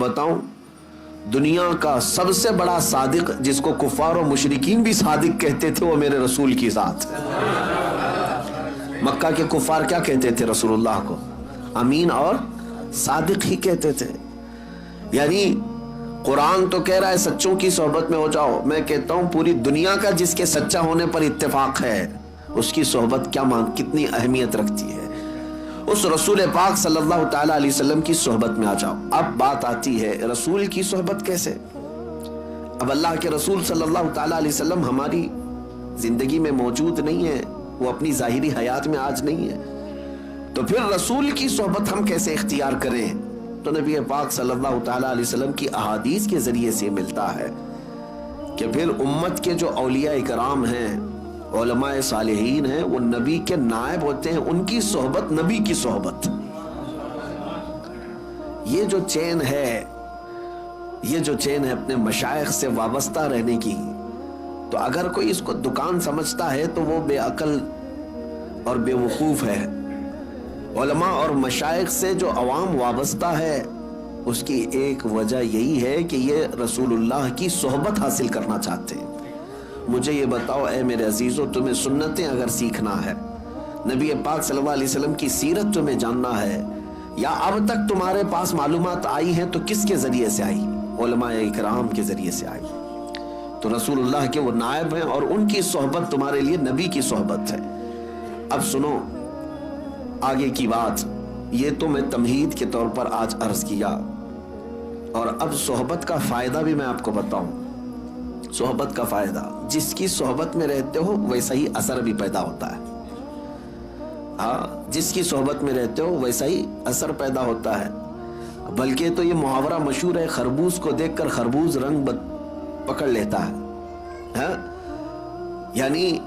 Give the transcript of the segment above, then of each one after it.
بتاؤں دنیا کا سب سے بڑا صادق جس کو کفار و مشرکین بھی صادق کہتے تھے وہ میرے رسول کی ذات ہے۔ مکہ کے کفار کیا کہتے تھے رسول اللہ کو؟ امین اور صادق ہی کہتے تھے۔ یعنی قرآن تو کہہ رہا ہے سچوں کی صحبت میں ہو جاؤ، میں کہتا ہوں پوری دنیا کا جس کے سچا ہونے پر اتفاق ہے اس کی صحبت کتنی اہمیت رکھتی ہے۔ اس رسول پاک صلی اللہ تعالی علیہ وسلم کی صحبت میں آ جاؤ۔ اب بات آتی ہے رسول کی صحبت کیسے؟ اب اللہ کے رسول صلی اللہ تعالی علیہ وسلم ہماری زندگی میں موجود نہیں ہے، وہ اپنی ظاہری حیات میں آج نہیں ہے، تو پھر رسول کی صحبت ہم کیسے اختیار کریں؟ تو نبی پاک صلی اللہ تعالی علیہ وسلم کی احادیث کے ذریعے سے ملتا ہے کہ پھر امت کے جو اولیاء کرام ہیں، علماء صالحین ہیں، وہ نبی کے نائب ہوتے ہیں، ان کی صحبت نبی کی صحبت۔ یہ جو چین ہے اپنے مشائخ سے وابستہ رہنے کی، تو اگر کوئی اس کو دکان سمجھتا ہے تو وہ بے عقل اور بے وقوف ہے۔ علماء اور مشائخ سے جو عوام وابستہ ہے اس کی ایک وجہ یہی ہے کہ یہ رسول اللہ کی صحبت حاصل کرنا چاہتے ہیں۔ مجھے یہ بتاؤ اے میرے عزیزو، تمہیں سنتیں اگر سیکھنا ہے، نبی پاک صلی اللہ علیہ وسلم کی سیرت تمہیں جاننا ہے، یا اب تک تمہارے پاس معلومات آئی ہیں تو کس کے ذریعے سے آئی؟ علماء اکرام کے ذریعے سے آئی۔ تو رسول اللہ کے وہ نائب ہیں اور ان کی صحبت تمہارے لیے نبی کی صحبت ہے۔ اب سنو آگے کی بات، یہ تو میں تمہید کے طور پر آج عرض کیا، اور اب صحبت کا فائدہ بھی میں آپ کو بتاؤں۔ صحبت کا فائدہ، جس کی صحبت میں رہتے ہو ویسا ہی اثر بھی پیدا ہوتا ہے۔ ہاں، جس کی صحبت میں رہتے ہو ویسا ہی اثر پیدا ہوتا ہے۔ بلکہ تو یہ محاورہ مشہور ہے، خربوز کو دیکھ کر خربوز رنگ پکڑ لیتا ہے۔ یعنی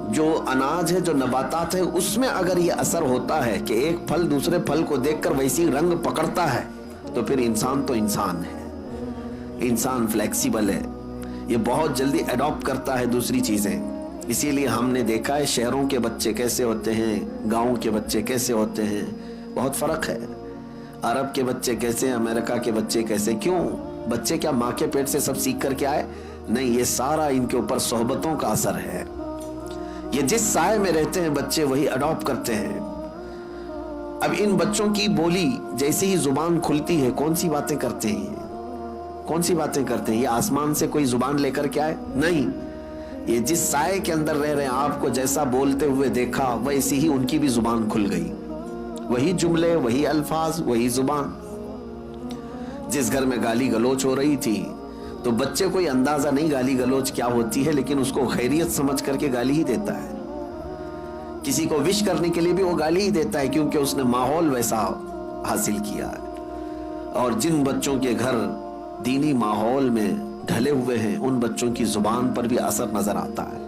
جو اناج ہے، جو نباتات ہے، اس میں اگر یہ اثر ہوتا ہے کہ ایک پھل دوسرے پھل کو دیکھ کر ویسی رنگ پکڑتا ہے، تو پھر انسان تو انسان ہے، انسان فلیکسیبل ہے، یہ بہت جلدی ایڈاپٹ کرتا ہے دوسری چیزیں۔ اسی لیے ہم نے دیکھا ہے شہروں کے بچے کیسے ہوتے ہیں، گاؤں کے بچے کیسے ہوتے ہیں، بہت فرق ہے۔ عرب کے بچے کیسے ہیں، امریکہ کے بچے کیسے؟ کیوں؟ بچے کیا ماں کے پیٹ سے سب سیکھ کر کے آئے؟ نہیں، یہ سارا ان کے اوپر صحبتوں کا اثر ہے۔ یہ جس سائے میں رہتے ہیں بچے وہی اڈاپٹ کرتے ہیں۔ اب ان بچوں کی بولی جیسے ہی زبان کھلتی ہے کون سی باتیں کرتے ہیں؟ کون سی باتیں کرتے ہیں؟ یہ آسمان سے کوئی زبان لے کر کے آئے؟ نہیں، یہ جس سائے کے اندر رہ رہے ہیں، آپ کو جیسا بولتے ہوئے دیکھا ویسی ہی ان کی بھی زبان کھل گئی، وہی جملے، وہی الفاظ، وہی زبان۔ جس گھر میں گالی گلوچ ہو رہی تھی تو بچے کوئی اندازہ نہیں گالی گلوچ کیا ہوتی ہے، لیکن اس کو خیریت سمجھ کر کے گالی ہی دیتا ہے۔ کسی کو وش کرنے کے لیے بھی وہ گالی ہی دیتا ہے، کیونکہ اس نے ماحول ویسا حاصل کیا ہے۔ اور جن بچوں کے گھر دینی ماحول میں ڈھلے ہوئے ہیں ان بچوں کی زبان پر بھی اثر نظر آتا ہے۔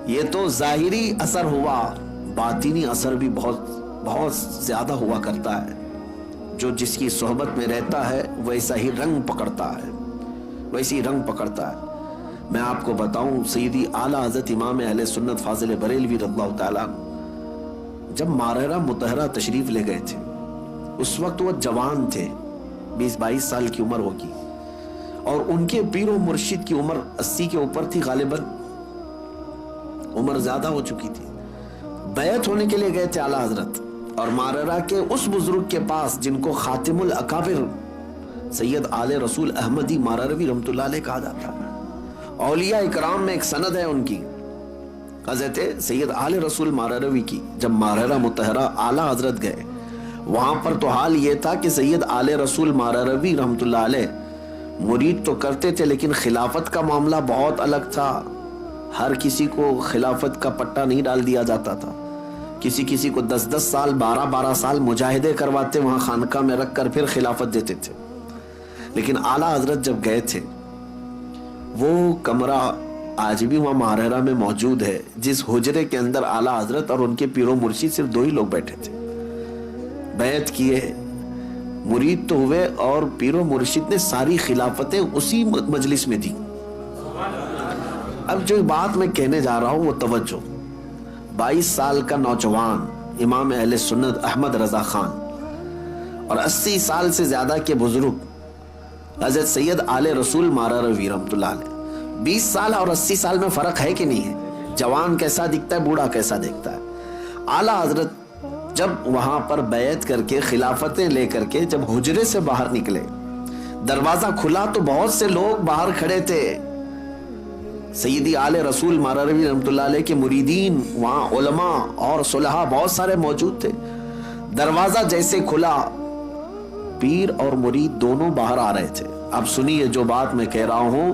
یہ تو ظاہری اثر ہوا، باطنی اثر بھی بہت زیادہ ہوا کرتا ہے۔ جو جس کی صحبت میں رہتا ہے ویسا ہی رنگ پکڑتا ہے، ویسی رنگ پکڑتا ہے۔ میں آپ کو بتاؤں، سیدی اعلیٰ حضرت امام اہل سنت فاضل بریلوی رضی اللہ تعالیٰ جب ماررہ مطہرہ تشریف لے گئے تھے، اس وقت وہ جوان تھے، 20-22 سال کی عمر ہوگی، اور ان کے پیر و مرشد کی عمر 80 کے اوپر تھی، غالباً عمر زیادہ ہو چکی تھی۔ بیعت ہونے کے لیے گئے تھے اعلیٰ حضرت، اور ماررہ کے اس بزرگ کے پاس جن کو خاتم الاکابر سید آل رسول احمدی مارروی رحمۃ اللہ علیہ کہا جاتا ہے۔ اولیاء اکرام میں ایک سند ہے ان کی، حضرت سید آل رسول مارروی کی۔ جب ماررہ مطہرہ اعلیٰ حضرت گئے، وہاں پر تو حال یہ تھا کہ سید آل رسول مارروی رحمۃ اللہ علیہ مرید تو کرتے تھے، لیکن خلافت کا معاملہ بہت الگ تھا۔ ہر کسی کو خلافت کا پٹا نہیں ڈال دیا جاتا تھا، کسی کو 10 سال 12 سال مجاہدے کرواتے وہاں خانقاہ میں رکھ کر پھر خلافت دیتے تھے۔ لیکن اعلیٰ حضرت جب گئے تھے، وہ کمرہ آج بھی وہاں ماررہ میں موجود ہے، جس حجرے کے اندر اعلیٰ حضرت اور ان کے پیر و مرشد صرف 2 ہی لوگ بیٹھے تھے۔ بیعت کیے، مرید تو ہوئے، اور پیر و مرشد نے ساری خلافتیں اسی مجلس میں دی۔ اب جو بات میں کہنے جا رہا ہوں وہ توجہ، 22 سال کا نوجوان امام اہل سنت احمد رضا خان، اور 80 سال سے زیادہ کے بزرگ حضرت سید آل رسول مارا روی رحمۃ اللہ علیہ، 20 سال اور 80 سال میں فرق ہے کہ نہیں ہے؟ جوان کیسا دکھتا ہے، بوڑھا کیسا دکھتا ہے؟ اعلیٰ حضرت جب وہاں پر بیعت کر کے خلافتیں لے کر کے جب حجرے سے باہر نکلے، دروازہ کھلا تو بہت سے لوگ باہر کھڑے تھے، سیدی آل رسول مارا روی رحمۃ اللہ علیہ کے مریدین، وہاں علماء اور صلحاء بہت سارے موجود تھے۔ دروازہ جیسے کھلا، پیر اور مرید دونوں باہر آ رہے تھے۔ اب سنیے جو بات میں کہہ رہا ہوں،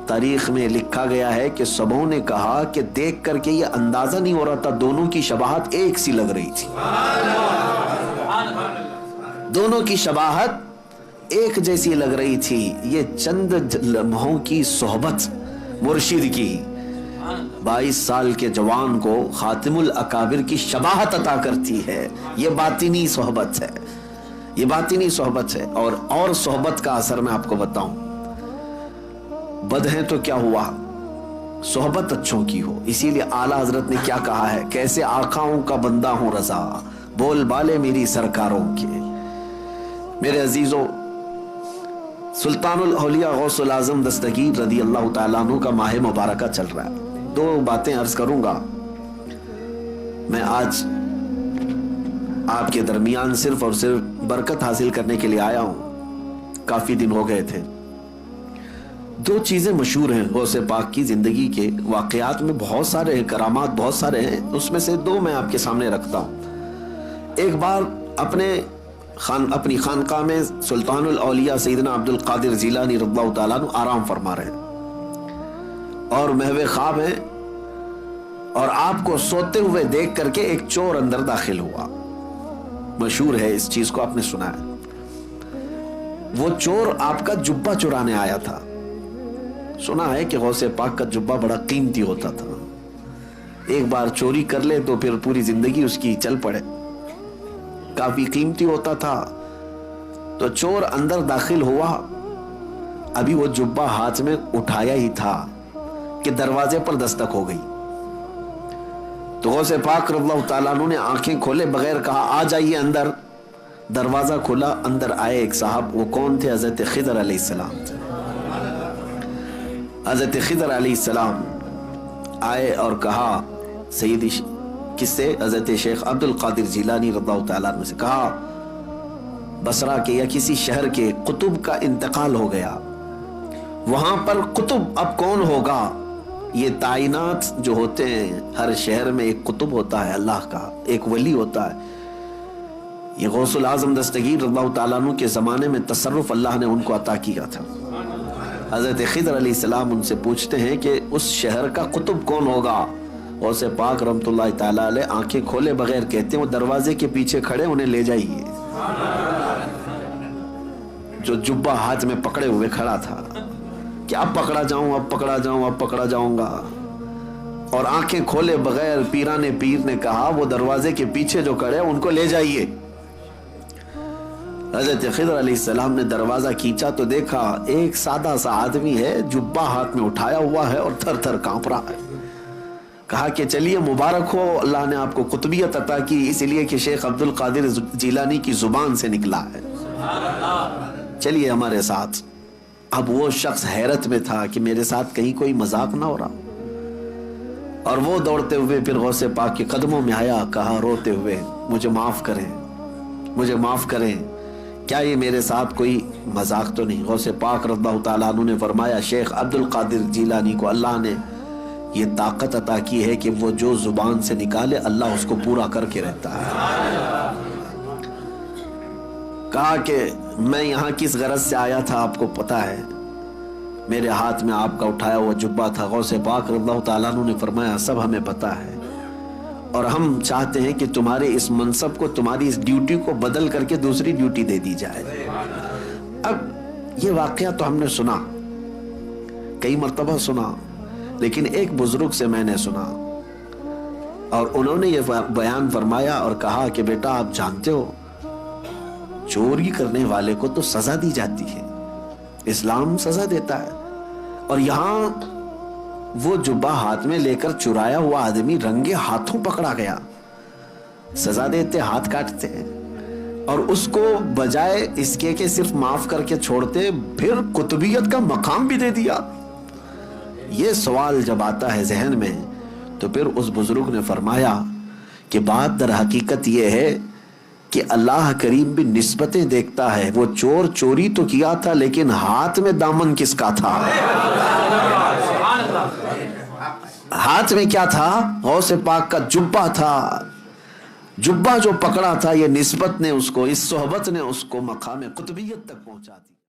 تاریخ میں لکھا گیا ہے کہ سبوں نے کہا کہ دیکھ کر کے یہ اندازہ نہیں ہو رہا تھا، دونوں کی شباہت ایک سی لگ رہی تھی، دونوں کی شباہت ایک جیسی لگ رہی تھی۔ یہ چند لمحوں کی صحبت مرشد کی 22 سال کے جوان کو خاتم الاکابر کی شباہت عطا کرتی ہے۔ یہ باطنی صحبت ہے، یہ باطنی صحبت ہے۔ اور صحبت کا اثر میں آپ کو بتاؤں، بد ہے تو کیا ہوا، صحبت اچھوں کی ہو۔ اسی لیے اعلیٰ حضرت نے کیا کہا ہے، کیسے آقاؤں کا بندہ ہوں رضا، بول بالے میری سرکاروں کے۔ میرے عزیزوں، سلطان الاولیاء غوث العظم دستگیر رضی اللہ تعالیٰ عنہ کا ماہ مبارکہ چل رہا ہے۔ 2 باتیں عرض کروں گا میں آج آپ کے درمیان، صرف اور صرف برکت حاصل کرنے کے لیے آیا ہوں، کافی دن ہو گئے تھے۔ 2 چیزیں مشہور ہیں غوث پاک کی زندگی کے واقعات میں، بہت سارے ہیں، کرامات بہت سارے ہیں، اس میں سے 2 میں آپ کے سامنے رکھتا ہوں۔ ایک بار اپنی خانقاہ میں سلطان الاولیاء سیدنا عبد القادر جیلانی رضی اللہ تعالیٰ عنہ آرام فرما رہے ہیں اور محو خواب ہیں، اور آپ کو سوتے ہوئے دیکھ کر کے ایک چور اندر داخل ہوا۔ مشہور ہے، اس چیز کو آپ نے سنا ہے۔ وہ چور آپ کا جبہ چرانے آیا تھا۔ سنا ہے کہ غوث پاک کا جبہ بڑا قیمتی ہوتا تھا، ایک بار چوری کر لے تو پھر پوری زندگی اس کی چل پڑے، کافی قیمتی ہوتا تھا۔ تو چور اندر داخل ہوا، ابھی وہ جبہ ہاتھ میں اٹھایا ہی تھا کہ دروازے پر دستک ہو گئی۔ تو غوث پاک رضی اللہ تعالیٰ عنہ نے آنکھیں کھولے بغیر کہا آ جائیے اندر۔ دروازہ کھلا، اندر آئے ایک صاحب، وہ کون تھے؟ حضرت خضر علیہ السلام تھے۔ حضرت خضر علیہ السلام آئے اور کہا سیدی، کس سے؟ حضرت شیخ عبد القادر جیلانی رضی اللہ تعالیٰ عنہ سے کہا بصرہ کے یا کسی شہر کے قطب کا انتقال ہو گیا، وہاں پر قطب اب کون ہوگا؟ یہ تعینات جو ہوتے ہیں، ہر شہر میں ایک قطب ہوتا ہے اللہ کا، ایک ولی ہوتا ہے۔ یہ غوث العظم دستگیر رضی اللہ تعالیٰ عنہ کے زمانے میں تصرف اللہ نے ان کو عطا کیا تھا۔ حضرت خضر علیہ السلام ان سے پوچھتے ہیں کہ اس شہر کا قطب کون ہوگا؟ غوث پاک رحمۃ اللہ تعالیٰ علیہ آنکھیں کھولے بغیر کہتے ہیں وہ دروازے کے پیچھے کھڑے، انہیں لے جائیے۔ جو جبہ ہاتھ میں پکڑے ہوئے کھڑا تھا کہ اب پکڑا جاؤں، اب پکڑا جاؤں، اب پکڑا جاؤں گا، اور آنکھیں کھولے بغیر پیرانے پیر نے کہا وہ دروازے کے پیچھے جو کھڑے ان کو لے جائیے۔ حضرت خضر علیہ السلام نے دروازہ کھینچا تو دیکھا ایک سادہ سا آدمی ہے، جبہ ہاتھ میں اٹھایا ہوا ہے اور تھر تھر کانپ رہا ہے۔ کہا کہ چلیے مبارک ہو، اللہ نے آپ کو قطبیت عطا کی، اس لیے کہ شیخ عبد القادر جیلانی کی زبان سے نکلا ہے، چلیے ہمارے ساتھ۔ اب وہ شخص حیرت میں تھا کہ میرے ساتھ کہیں کوئی مذاق نہ ہو رہا، اور وہ دوڑتے ہوئے پھر غوث پاک کے قدموں میں آیا، کہا روتے ہوئے مجھے معاف کریں، مجھے معاف کریں، کیا یہ میرے ساتھ کوئی مذاق تو نہیں؟ غوث پاک رضی اللہ تعالیٰ عنہ نے فرمایا شیخ عبد القادر جیلانی کو اللہ نے یہ طاقت عطا کی ہے کہ وہ جو زبان سے نکالے اللہ اس کو پورا کر کے رہتا ہے۔ کہا کہ میں یہاں کس غرض سے آیا تھا آپ کو پتا ہے، میرے ہاتھ میں آپ کا اٹھایا ہوا جبہ تھا۔ غوث پاک رضی اللہ تعالیٰ عنہ نے فرمایا سب ہمیں پتا ہے، اور ہم چاہتے ہیں کہ تمہارے اس منصب کو، تمہاری اس ڈیوٹی کو بدل کر کے دوسری ڈیوٹی دے دی جائے۔ اب یہ واقعہ تو ہم نے سنا، کئی مرتبہ سنا، لیکن ایک بزرگ سے میں نے سنا، اور انہوں نے یہ بیان فرمایا اور کہا کہ بیٹا آپ جانتے ہو چوری کرنے والے کو تو سزا دی جاتی ہے، اسلام سزا دیتا ہے، اور یہاں وہ جبہ ہاتھ میں لے کر چرایا ہوا آدمی رنگے ہاتھوں پکڑا گیا، سزا دیتے ہاتھ کاٹتے ہیں۔ اور اس کو بجائے اس کے کہ صرف معاف کر کے چھوڑتے، پھر قطبیت کا مقام بھی دے دیا. یہ سوال جب آتا ہے ذہن میں تو پھر اس بزرگ نے فرمایا کہ بات در حقیقت یہ ہے کہ اللہ کریم بھی نسبتیں دیکھتا ہے. وہ چور چوری تو کیا تھا لیکن ہاتھ میں دامن کس کا تھا؟ ہاتھ میں کیا تھا؟ غوث پاک کا جبہ تھا. جبہ جو پکڑا تھا، یہ نسبت نے اس کو، اس صحبت نے اس کو مقام قطبیت تک پہنچا دی.